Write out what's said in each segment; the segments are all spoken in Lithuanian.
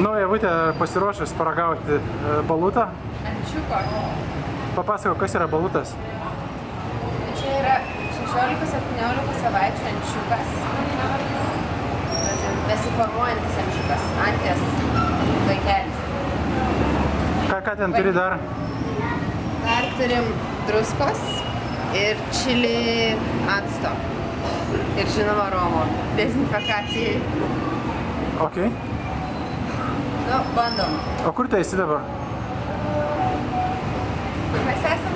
Nu, Ievutė pasiruošęs paragauti balutą. Ančiuko. Papasako, kas yra balutas? Čia yra 16-17 savaičių ančiukas. Besiformuojantis ančiukas. Antės vaikelis. Ką ten turi dar? Dar turim druskos ir čili acto. Ir žinoma romo. Dezinfekacijai. Ok. Nu, bandom. O kur tai esi dabar? Mes esam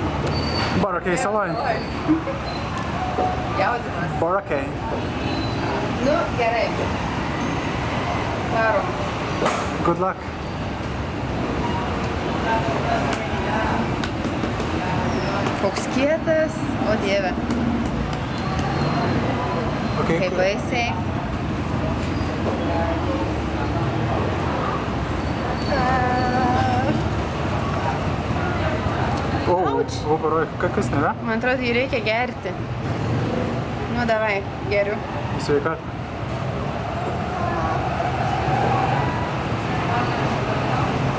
Boracay saloj. Jaudinas. Boracay. Nu, gerai. Varom. Good luck. Koks kietas, o dieve. Okay. Kaip baisiai. O, paroj, kas nėra? Man atrodo, jį reikia gerti. Nu, davai, geriu. Sveikat.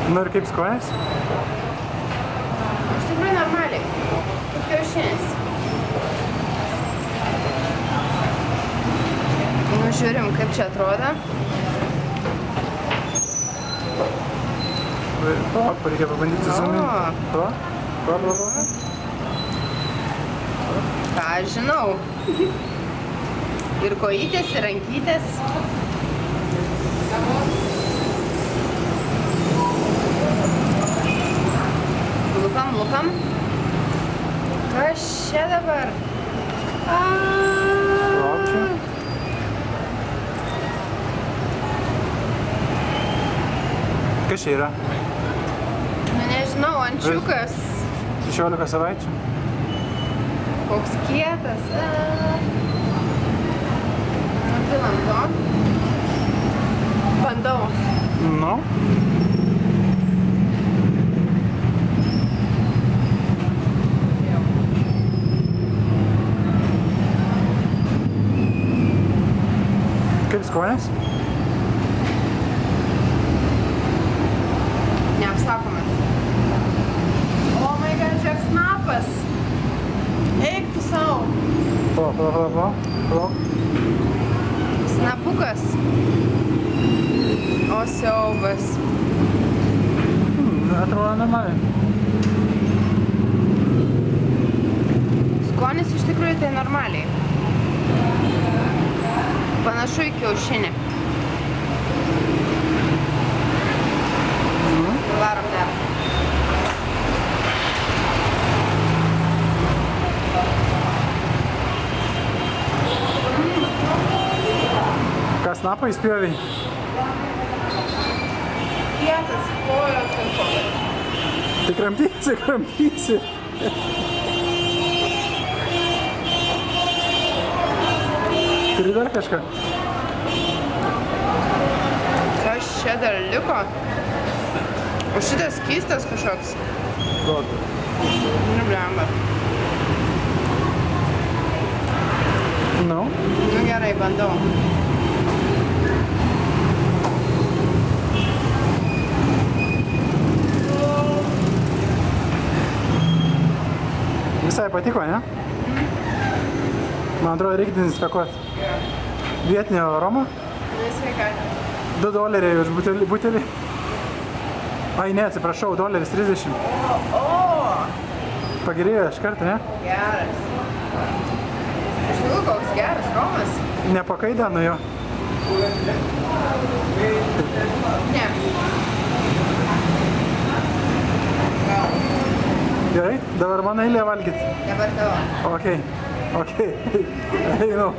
Nu ir kaip skonis? Iš tikrųjų normaliai. Kaip kiaušinis. Nu, žiūrim, kaip čia atrodo. Reikia pabandyti zoominti. To? Ką aš žinau. Ir kojytės, ir rankytės. Lupam. Kas čia dabar? Laukčiau. Kas čia yra? Nu, nežinau, ančiukas. 16 savaičių. Koks kietas. Nupilam to. Bandau. Nu. Kaip skonis? Neapsakomas. O my god, žiūrėk snapas. Eik tu savo. Palauk. Snapukas. O siaubas. Atrodo normaliai. Skonis iš tikrųjų tai normaliai. Panašu į kiaušinį. Varom dar. Ką snapą įspjovei? Kietas, kojo kaip. Tai kramtysi. Turi dar kažką? Kas čia dar liko? O šitas keistas kažkoks. Duok. Nu, blemba. Nu? Nu, gerai, bandau. Visai patiko, ne? Man atrodo, reikia dezinfekuoti. Vietinio romo? Sveikatą. $2 už butelį. Ai, ne, atsiprašau, $1.30. Pagerėjo iš karto, ne? Geras. Iš tikrųjų, koks geras romas. Nepakaida nuo jo. Ne. Gerai, dabar man eilė valgyti. Dabar tavo. Ok. Einu.